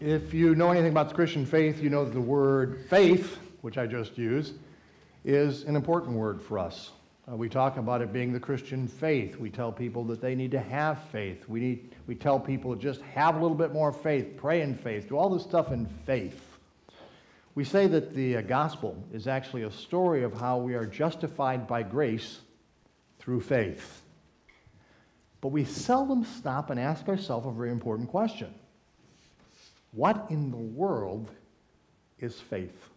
If you know anything about the Christian faith, you know that the word faith, which I just used, is an important word for us. We talk about it being the Christian faith. We tell people that they need to have faith. We tell people to just have a little bit more faith, pray in faith, do all this stuff in faith. We say that the gospel is actually a story of how we are justified by grace through faith. But we seldom stop and ask ourselves a very important question. What in the world is faith?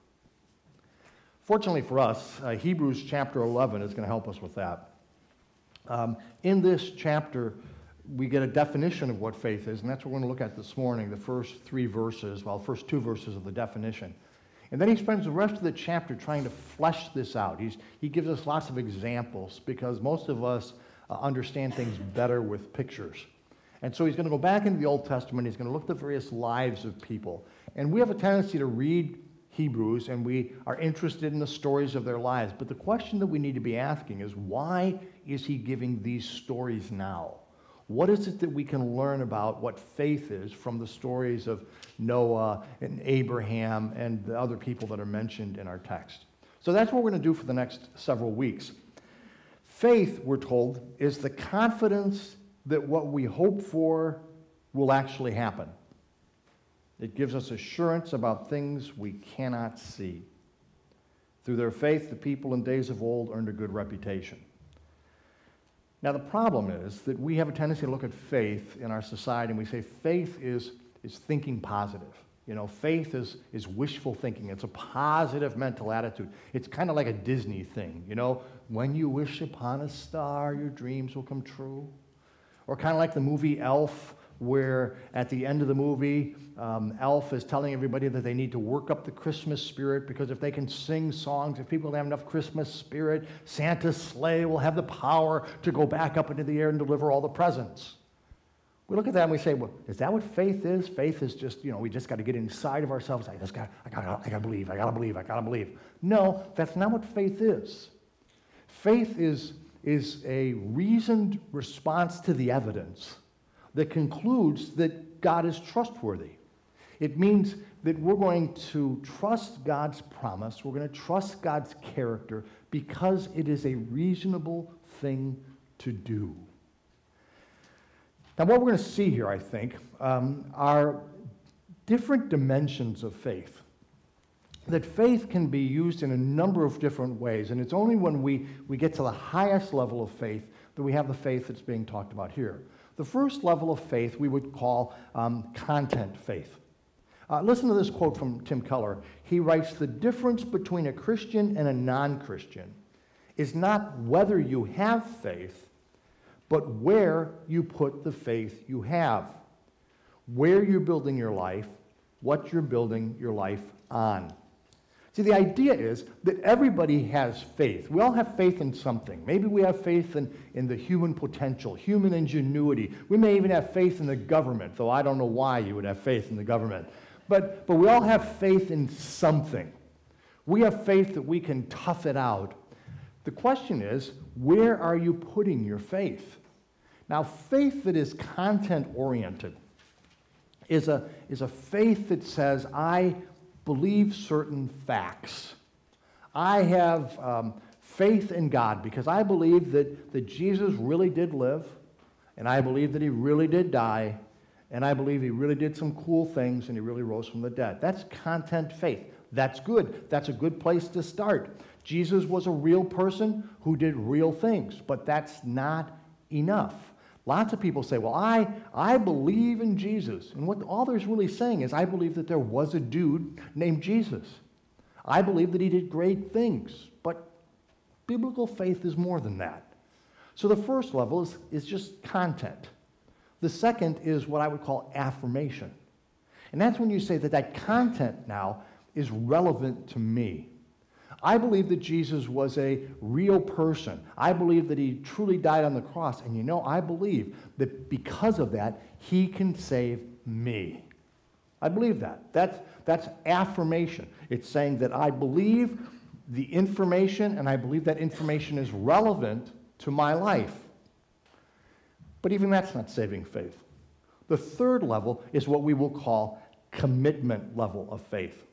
Fortunately for us, Hebrews chapter 11 is going to help us with that. In this chapter, we get a definition of what faith is, and that's what we're going to look at this morning, the first two verses of the definition. And then he spends the rest of the chapter trying to flesh this out. He gives us lots of examples because most of us understand things better with pictures. And so he's going to go back into the Old Testament. He's going to look at the various lives of people. And we have a tendency to read Hebrews, and we are interested in the stories of their lives. But the question that we need to be asking is, why is he giving these stories now? What is it that we can learn about what faith is from the stories of Noah and Abraham and the other people that are mentioned in our text? So that's what we're going to do for the next several weeks. Faith, we're told, is the confidence that what we hope for will actually happen. It gives us assurance about things we cannot see. Through their faith, the people in days of old earned a good reputation. Now, the problem is that we have a tendency to look at faith in our society, and we say faith is thinking positive. You know, faith is wishful thinking. It's a positive mental attitude. It's kind of like a Disney thing, you know. When you wish upon a star, your dreams will come true. Or kind of like the movie Elf, where at the end of the movie, Elf is telling everybody that they need to work up the Christmas spirit, because if they can sing songs, if people have enough Christmas spirit, Santa's sleigh will have the power to go back up into the air and deliver all the presents. We look at that and we say, well, is that what faith is? Faith is just, we just got to get inside of ourselves. I gotta believe, I gotta believe. No, that's not what faith is. Faith is a reasoned response to the evidence that concludes that God is trustworthy. It means that we're going to trust God's promise, we're going to trust God's character, because it is a reasonable thing to do. Now, what we're going to see here, I think, are different dimensions of faith. That faith can be used in a number of different ways, and it's only when we get to the highest level of faith that we have the faith that's being talked about here. The first level of faith we would call content faith. Listen to this quote from Tim Keller. He writes, "The difference between a Christian and a non-Christian is not whether you have faith, but where you put the faith you have, where you're building your life, what you're building your life on." See, the idea is that everybody has faith. We all have faith in something. Maybe we have faith in the human potential, human ingenuity. We may even have faith in the government, though I don't know why you would have faith in the government. But we all have faith in something. We have faith that we can tough it out. The question is, where are you putting your faith? Now, faith that is content-oriented is a faith that says, I believe certain facts. I have faith in God because I believe that Jesus really did live, and I believe that he really did die, and I believe he really did some cool things, and he really rose from the dead. That's content faith. That's good. That's a good place to start. Jesus was a real person who did real things, but that's not enough. Lots of people say, well, I believe in Jesus. And what the author's really saying is, I believe that there was a dude named Jesus. I believe that he did great things. But biblical faith is more than that. So the first level is just content. The second is what I would call affirmation. And that's when you say that content now is relevant to me. I believe that Jesus was a real person. I believe that he truly died on the cross. And I believe that because of that, he can save me. I believe that. That's affirmation. It's saying that I believe the information, and I believe that information is relevant to my life. But even that's not saving faith. The third level is what we will call commitment level of faith.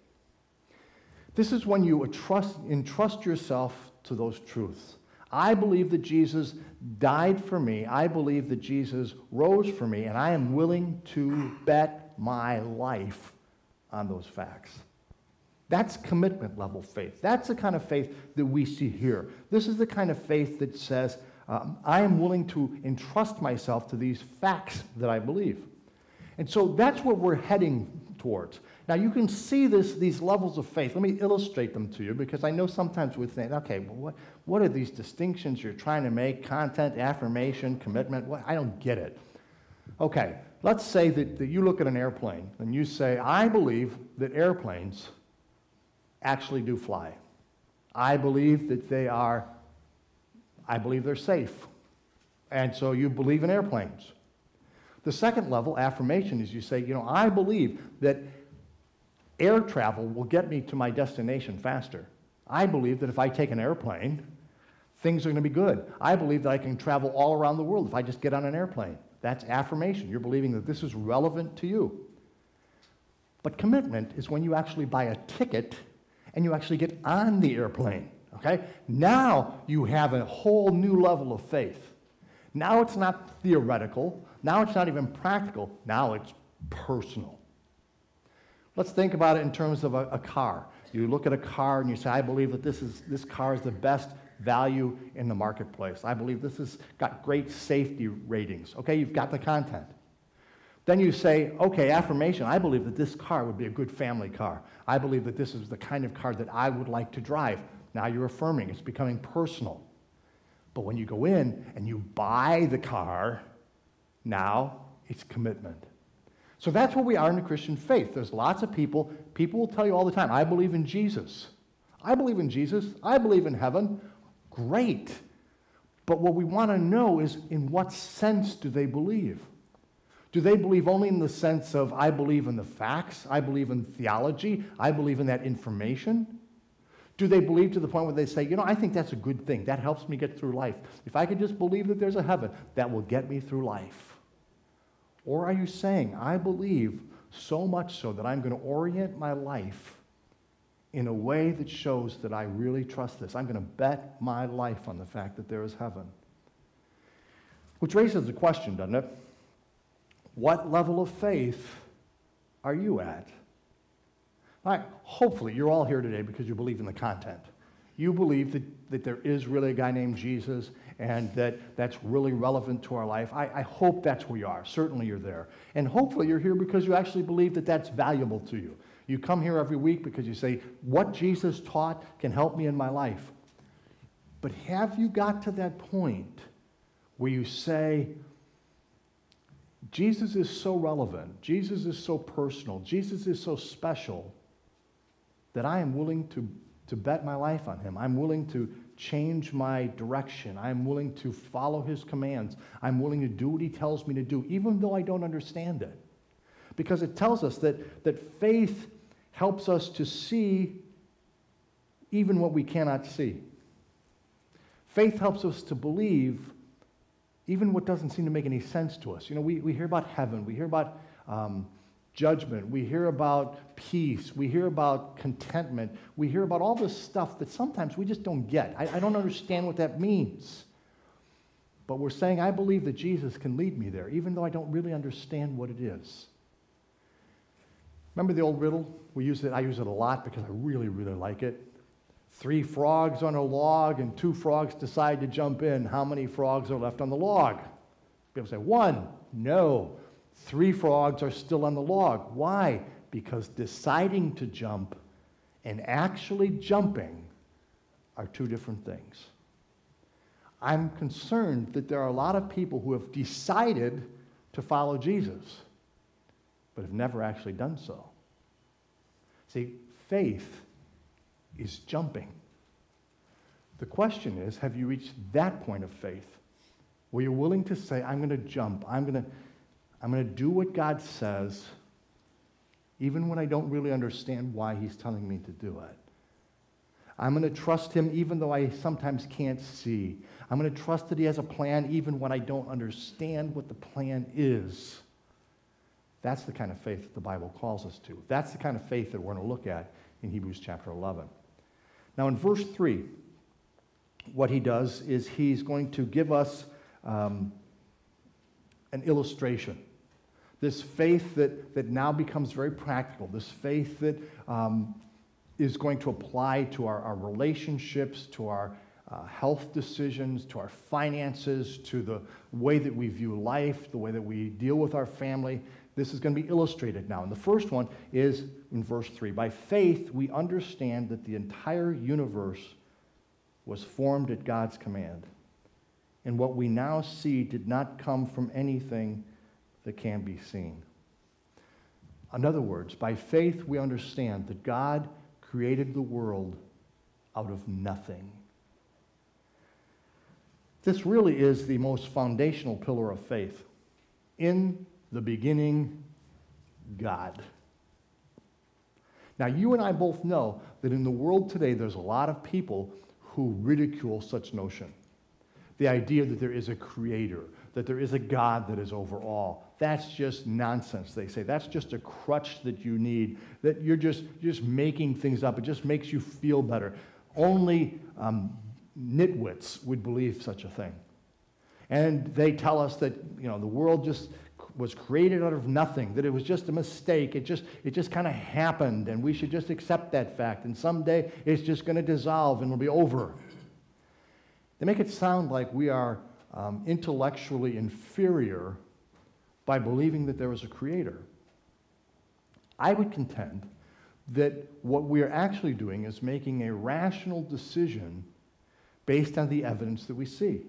This is when you entrust yourself to those truths. I believe that Jesus died for me. I believe that Jesus rose for me, and I am willing to bet my life on those facts. That's commitment level faith. That's the kind of faith that we see here. This is the kind of faith that says, I am willing to entrust myself to these facts that I believe. And so that's what we're heading towards. Now, you can see these levels of faith. Let me illustrate them to you, because I know sometimes we think, okay, well, what are these distinctions you're trying to make? Content, affirmation, commitment? I don't get it. Okay, let's say that you look at an airplane and you say, I believe that airplanes actually do fly. I believe that they're safe. And so you believe in airplanes. The second level, affirmation, is you say, I believe that air travel will get me to my destination faster. I believe that if I take an airplane, things are going to be good. I believe that I can travel all around the world if I just get on an airplane. That's affirmation. You're believing that this is relevant to you. But commitment is when you actually buy a ticket and you actually get on the airplane. Okay? Now you have a whole new level of faith. Now it's not theoretical. Now it's not even practical. Now it's personal. Let's think about it in terms of a car. You look at a car and you say, I believe that this car is the best value in the marketplace. I believe this has got great safety ratings. Okay, you've got the content. Then you say, okay, affirmation, I believe that this car would be a good family car. I believe that this is the kind of car that I would like to drive. Now you're affirming. It's becoming personal. But when you go in and you buy the car, now it's commitment. So that's where we are in the Christian faith. There's lots of people will tell you all the time, I believe in Jesus. I believe in Jesus. I believe in heaven. Great. But what we want to know is, in what sense do they believe? Do they believe only in the sense of, I believe in the facts, I believe in theology, I believe in that information? Do they believe to the point where they say, I think that's a good thing. That helps me get through life. If I could just believe that there's a heaven, that will get me through life. Or are you saying, I believe so much so that I'm going to orient my life in a way that shows that I really trust this? I'm going to bet my life on the fact that there is heaven. Which raises the question, doesn't it? What level of faith are you at? All right, hopefully you're all here today because you believe in the content. You believe that there is really a guy named Jesus and that's really relevant to our life. I hope that's where you are. Certainly you're there. And hopefully you're here because you actually believe that that's valuable to you. You come here every week because you say, what Jesus taught can help me in my life. But have you got to that point where you say, Jesus is so relevant, Jesus is so personal, Jesus is so special that I am willing to bet my life on him. I'm willing to change my direction. I'm willing to follow his commands. I'm willing to do what he tells me to do, even though I don't understand it. Because it tells us that faith helps us to see even what we cannot see. Faith helps us to believe even what doesn't seem to make any sense to us. We hear about heaven. We hear about judgment. We hear about peace. We hear about contentment. We hear about all this stuff that sometimes we just don't get. I don't understand what that means. But we're saying, I believe that Jesus can lead me there, even though I don't really understand what it is. Remember the old riddle? I use it a lot because I really, really like it. 3 frogs on a log and 2 frogs decide to jump in. How many frogs are left on the log? People say, 1. No. 3 frogs are still on the log. Why? Because deciding to jump and actually jumping are 2 different things. I'm concerned that there are a lot of people who have decided to follow Jesus, but have never actually done so. See, faith is jumping. The question is, have you reached that point of faith where you're willing to say, I'm going to jump, I'm going to do what God says, even when I don't really understand why he's telling me to do it. I'm going to trust him even though I sometimes can't see. I'm going to trust that he has a plan even when I don't understand what the plan is. That's the kind of faith that the Bible calls us to. That's the kind of faith that we're going to look at in Hebrews chapter 11. Now in verse 3, what he does is he's going to give us an illustration. This faith that now becomes very practical, this faith that is going to apply to our relationships, to our health decisions, to our finances, to the way that we view life, the way that we deal with our family. This is going to be illustrated now. And the first one is in verse 3. By faith, we understand that the entire universe was formed at God's command, and what we now see did not come from anything that can be seen. In other words, by faith, we understand that God created the world out of nothing. This really is the most foundational pillar of faith. In the beginning, God. Now, you and I both know that in the world today, there's a lot of people who ridicule such notion. The idea that there is a creator, that there is a God that is over all. That's just nonsense, they say. That's just a crutch that you need, that you're just making things up. It just makes you feel better. Only nitwits would believe such a thing. And they tell us that, the world just was created out of nothing, that it was just a mistake. It just kind of happened, and we should just accept that fact. And someday it's just going to dissolve and it'll be over. They make it sound like we are intellectually inferior by believing that there is a creator. I would contend that what we are actually doing is making a rational decision based on the evidence that we see.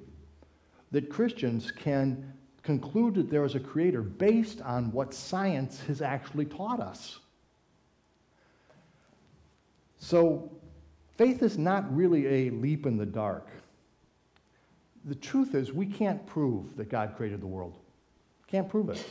That Christians can conclude that there is a creator based on what science has actually taught us. So, faith is not really a leap in the dark. The truth is, we can't prove that God created the world. Can't prove it.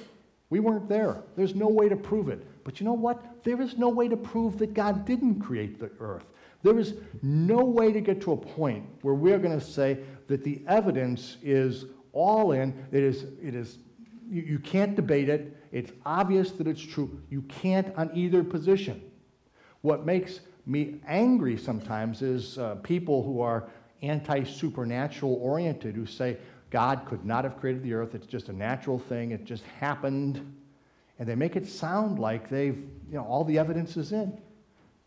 We weren't there. There's no way to prove it. But you know what? There is no way to prove that God didn't create the earth. There is no way to get to a point where we're going to say that the evidence is all in. It is. You can't debate it. It's obvious that it's true. You can't on either position. What makes me angry sometimes is people who are anti-supernatural oriented, who say God could not have created the earth. It's just a natural thing. It just happened. And they make it sound like all the evidence is in.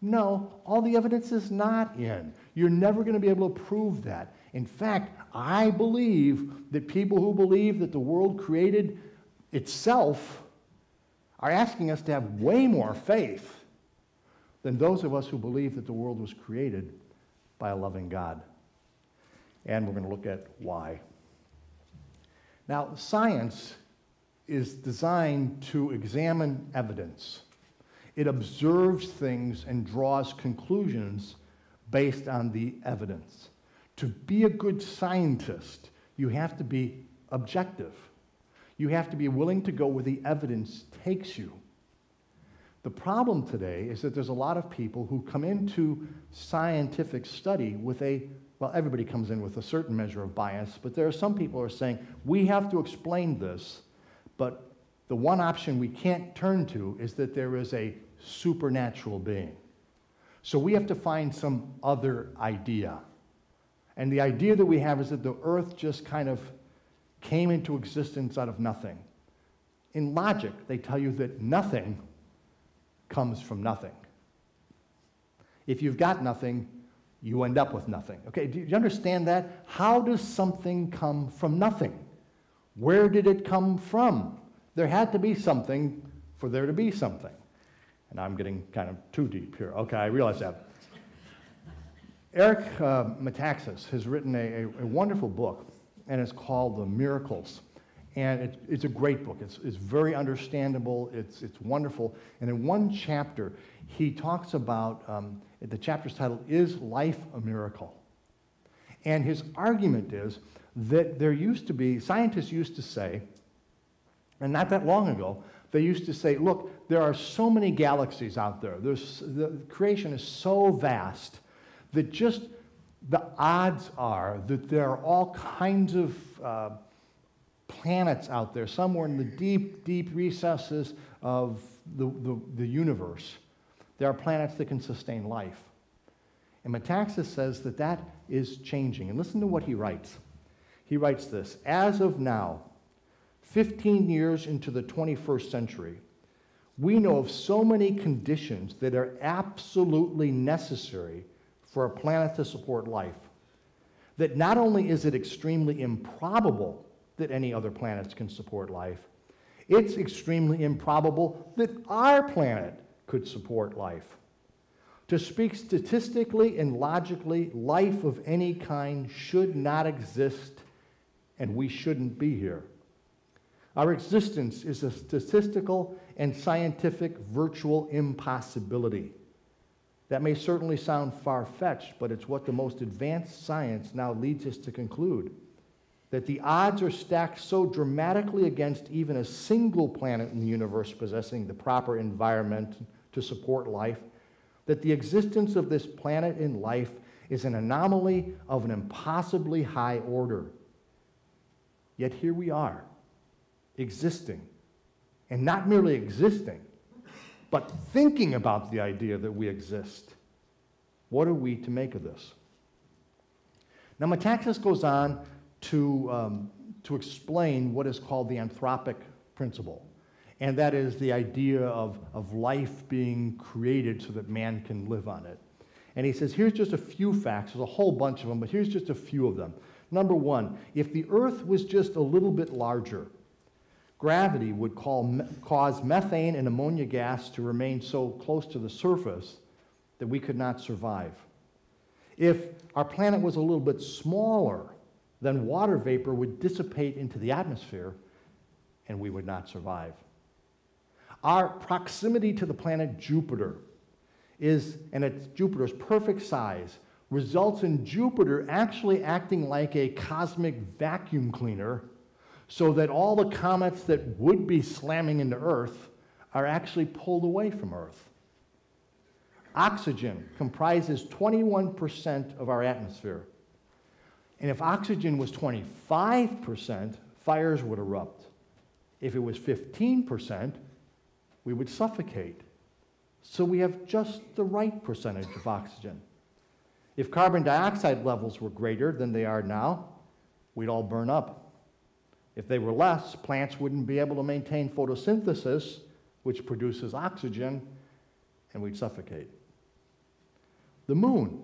No, all the evidence is not in. You're never going to be able to prove that. In fact, I believe that people who believe that the world created itself are asking us to have way more faith than those of us who believe that the world was created by a loving God. And we're going to look at why. Now, science is designed to examine evidence. It observes things and draws conclusions based on the evidence. To be a good scientist, you have to be objective. You have to be willing to go where the evidence takes you. The problem today is that there's a lot of people who come into scientific study with everybody comes in with a certain measure of bias, but there are some people who are saying, we have to explain this, but the one option we can't turn to is that there is a supernatural being. So we have to find some other idea. And the idea that we have is that the earth just kind of came into existence out of nothing. In logic, they tell you that nothing comes from nothing. If you've got nothing, you end up with nothing. Okay, do you understand that? How does something come from nothing? Where did it come from? There had to be something for there to be something. And I'm getting kind of too deep here. Okay, I realize that. Eric Metaxas has written a wonderful book, and it's called The Miracles. And it's a great book. It's very understandable. It's wonderful. And in one chapter, he talks about, the chapter's title, Is Life a Miracle? And his argument is that scientists used to say, and not that long ago, they used to say, look, there are so many galaxies out there. The creation is so vast that just the odds are that there are all kinds of planets out there, somewhere in the deep, deep recesses of the universe. There are planets that can sustain life. And Metaxas says that that is changing. And listen to what he writes. He writes this: as of now, 15 years into the 21st century, we know of so many conditions that are absolutely necessary for a planet to support life, that not only is it extremely improbable that any other planets can support life, it's extremely improbable that our planet could support life. To speak statistically and logically, life of any kind should not exist, and we shouldn't be here. Our existence is a statistical and scientific virtual impossibility. That may certainly sound far-fetched, but it's what the most advanced science now leads us to conclude, that the odds are stacked so dramatically against even a single planet in the universe possessing the proper environment to support life, that the existence of this planet in life is an anomaly of an impossibly high order. Yet here we are, existing, and not merely existing, but thinking about the idea that we exist. What are we to make of this? Now, Metaxas goes on to explain what is called the anthropic principle, and that is the idea of life being created so that man can live on it. And he says, here's just a few facts. There's a whole bunch of them, but here's just a few of them. Number one, if the Earth was just a little bit larger, gravity would cause methane and ammonia gas to remain so close to the surface that we could not survive. If our planet was a little bit smaller, then water vapor would dissipate into the atmosphere and we would not survive. Our proximity to the planet Jupiter and it's Jupiter's perfect size, results in Jupiter actually acting like a cosmic vacuum cleaner, so that all the comets that would be slamming into Earth are actually pulled away from Earth. Oxygen comprises 21% of our atmosphere. And if oxygen was 25%, fires would erupt. If it was 15%, we would suffocate. So we have just the right percentage of oxygen. If carbon dioxide levels were greater than they are now, we'd all burn up. If they were less, plants wouldn't be able to maintain photosynthesis, which produces oxygen, and we'd suffocate. The moon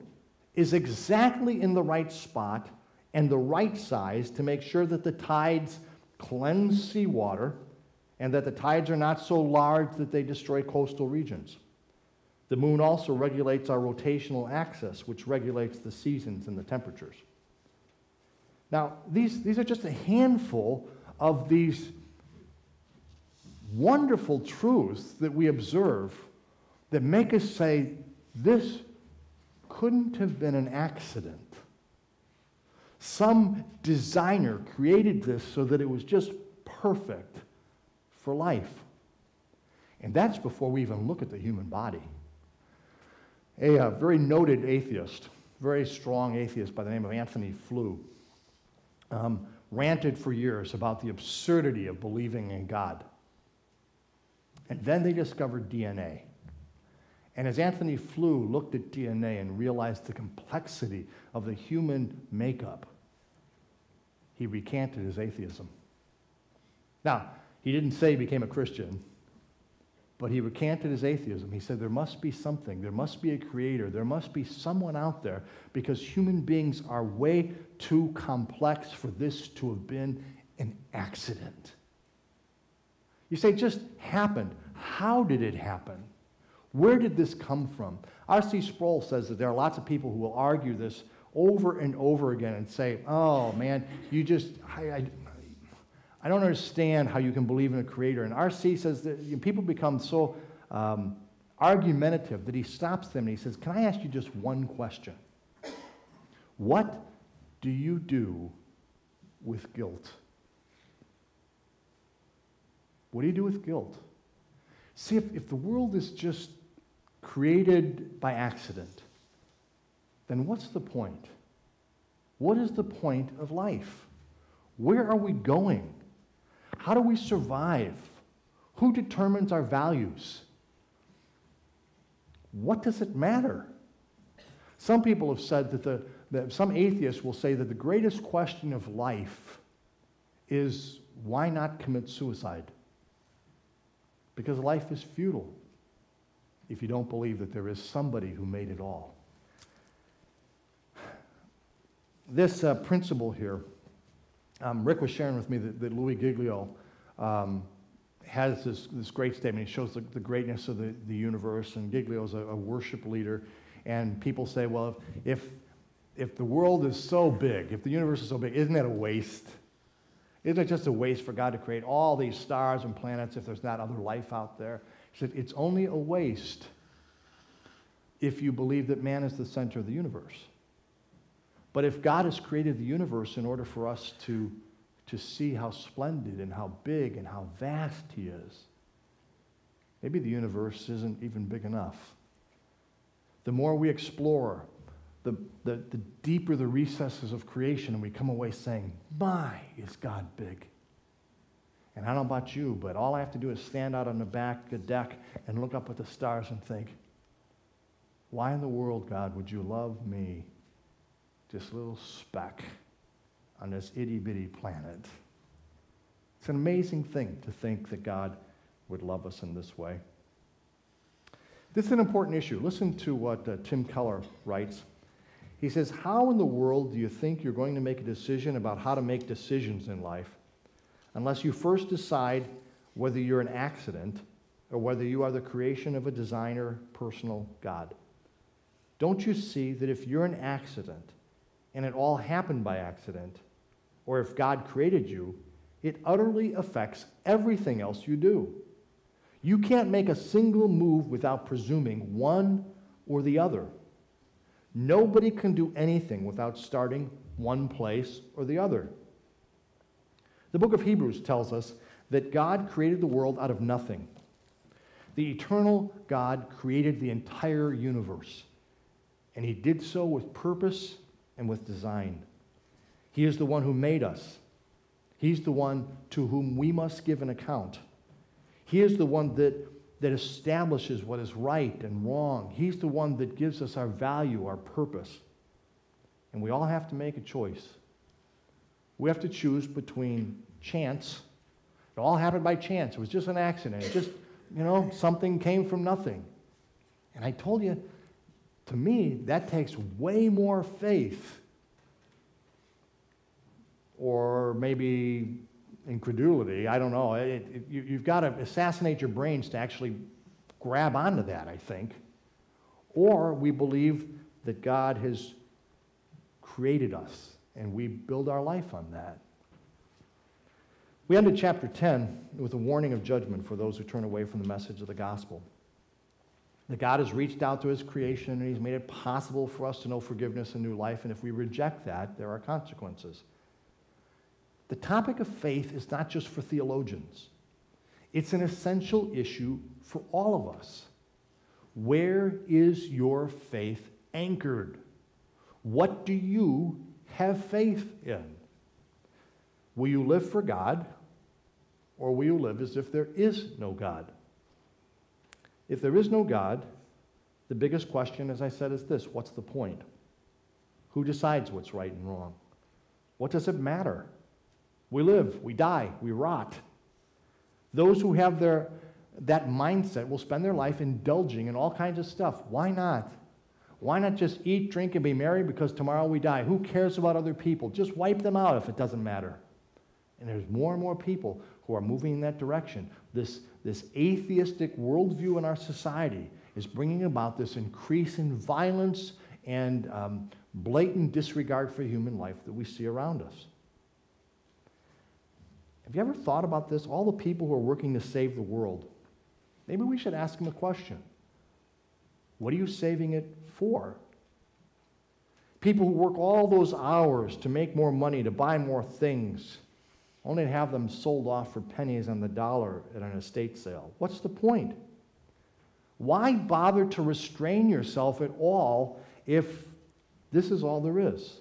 is exactly in the right spot and the right size to make sure that the tides cleanse seawater and that the tides are not so large that they destroy coastal regions. The moon also regulates our rotational axis, which regulates the seasons and the temperatures. Now, these are just a handful of these wonderful truths that we observe that make us say, this couldn't have been an accident. Some designer created this so that it was just perfect for life. And that's before we even look at the human body. A very noted atheist, very strong atheist by the name of Anthony Flew, ranted for years about the absurdity of believing in God. And then they discovered DNA. And as Anthony Flew looked at DNA and realized the complexity of the human makeup, he recanted his atheism. Now, he didn't say he became a Christian, but he recanted his atheism. He said there must be something, there must be a creator, there must be someone out there, because human beings are way too complex for this to have been an accident. You say, just happened. How did it happen? Where did this come from? R.C. Sproul says that there are lots of people who will argue this over and over again and say, oh man, I don't understand how you can believe in a creator. And R.C. says that people become so argumentative that he stops them and he says, can I ask you just one question? What do you do with guilt? What do you do with guilt? See, if the world is just created by accident, then what's the point? What is the point of life? Where are we going? How do we survive? Who determines our values? What does it matter? Some people have said that some atheists will say that the greatest question of life is why not commit suicide? Because life is futile if you don't believe that there is somebody who made it all. This principle here, Rick was sharing with me that Louis Giglio has this great statement. He shows the greatness of the universe, and Giglio is a worship leader. And people say, well, if the world is so big, if the universe is so big, isn't that a waste? Isn't it just a waste for God to create all these stars and planets if there's not other life out there? He said, it's only a waste if you believe that man is the center of the universe. But if God has created the universe in order for us to see how splendid and how big and how vast he is, maybe the universe isn't even big enough. The more we explore, the deeper the recesses of creation, and we come away saying, my, is God big. And I don't know about you, but all I have to do is stand out on the back deck and look up at the stars and think, why in the world, God, would you love me, this little speck on this itty-bitty planet? It's an amazing thing to think that God would love us in this way. This is an important issue. Listen to what Tim Keller writes. He says, how in the world do you think you're going to make a decision about how to make decisions in life unless you first decide whether you're an accident or whether you are the creation of a designer, personal God? Don't you see that if you're an accident and it all happened by accident, or if God created you, it utterly affects everything else you do? You can't make a single move without presuming one or the other. Nobody can do anything without starting one place or the other. The book of Hebrews tells us that God created the world out of nothing. The eternal God created the entire universe, and he did so with purpose and with design. He is the one who made us. He's the one to whom we must give an account. He is the one that establishes what is right and wrong. He's the one that gives us our value, our purpose. And we all have to make a choice. We have to choose between chance. It all happened by chance. It was just an accident. It just, something came from nothing. And I told you, to me, that takes way more faith, or maybe incredulity. I don't know. You've got to assassinate your brains to actually grab onto that, I think. Or we believe that God has created us, and we build our life on that. We ended chapter 10 with a warning of judgment for those who turn away from the message of the gospel. That God has reached out to his creation, and he's made it possible for us to know forgiveness and new life, and if we reject that, there are consequences. The topic of faith is not just for theologians. It's an essential issue for all of us. Where is your faith anchored? What do you have faith in? Will you live for God, or will you live as if there is no God? If there is no God, the biggest question, as I said, is this: what's the point? Who decides what's right and wrong? What does it matter? We live, we die, we rot. Those who have that mindset will spend their life indulging in all kinds of stuff. Why not? Why not just eat, drink, and be merry because tomorrow we die? Who cares about other people? Just wipe them out if it doesn't matter. And there's more and more people who are moving in that direction. This atheistic worldview in our society is bringing about this increase in violence and blatant disregard for human life that we see around us. Have you ever thought about this? All the people who are working to save the world, maybe we should ask them a question. What are you saving it for? People who work all those hours to make more money, to buy more things, only to have them sold off for pennies on the dollar at an estate sale. What's the point? Why bother to restrain yourself at all if this is all there is?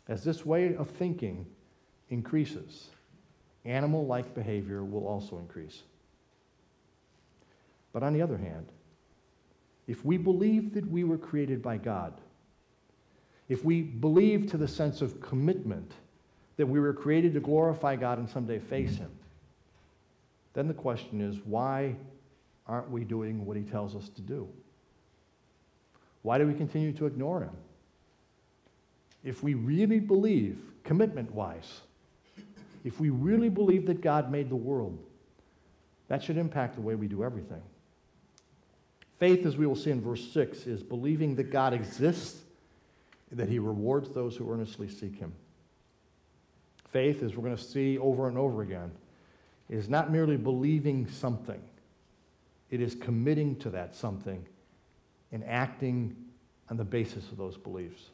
As this way of thinking increases, animal-like behavior will also increase. But on the other hand, if we believe that we were created by God, if we believe to the sense of commitment that we were created to glorify God and someday face Him, then the question is, why aren't we doing what He tells us to do? Why do we continue to ignore Him? If we really believe, commitment-wise, if we really believe that God made the world, that should impact the way we do everything. Faith, as we will see in verse 6, is believing that God exists and that He rewards those who earnestly seek Him. Faith, as we're going to see over and over again, is not merely believing something. It is committing to that something and acting on the basis of those beliefs.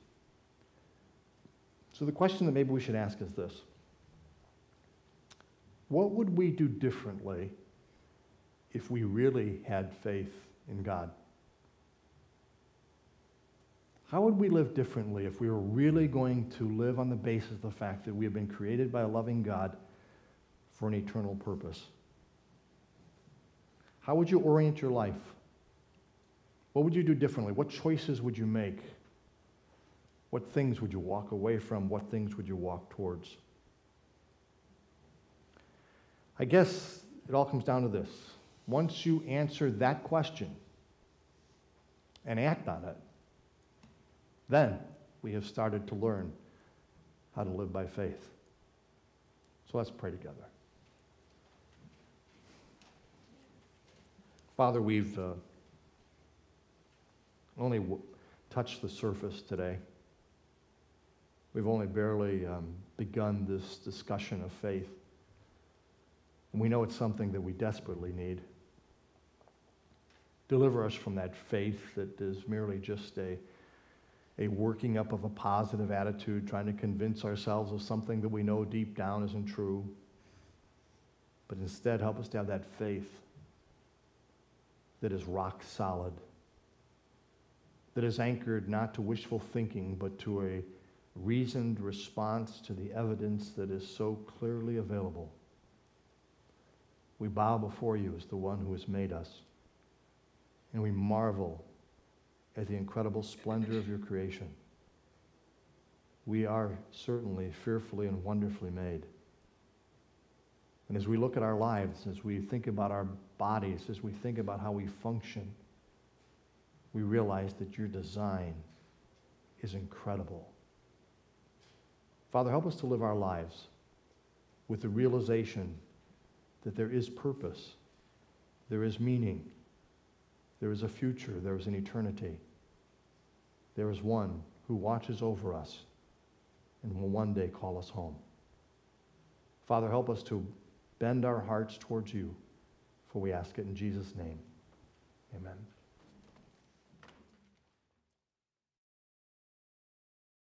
So the question that maybe we should ask is this: what would we do differently if we really had faith in God? How would we live differently if we were really going to live on the basis of the fact that we have been created by a loving God for an eternal purpose? How would you orient your life? What would you do differently? What choices would you make? What things would you walk away from? What things would you walk towards? I guess it all comes down to this. Once you answer that question and act on it, then we have started to learn how to live by faith. So let's pray together. Father, we've only touched the surface today. We've only barely begun this discussion of faith. And we know it's something that we desperately need. Deliver us from that faith that is merely just a working up of a positive attitude, trying to convince ourselves of something that we know deep down isn't true. But instead, help us to have that faith that is rock solid, that is anchored not to wishful thinking, but to a reasoned response to the evidence that is so clearly available. We bow before you as the one who has made us, and we marvel at the incredible splendor of your creation. We are certainly fearfully and wonderfully made. And as we look at our lives, as we think about our bodies, as we think about how we function, we realize that your design is incredible. Father, help us to live our lives with the realization that there is purpose, there is meaning, there is a future, there is an eternity. There is one who watches over us and will one day call us home. Father, help us to bend our hearts towards you, for we ask it in Jesus' name. Amen.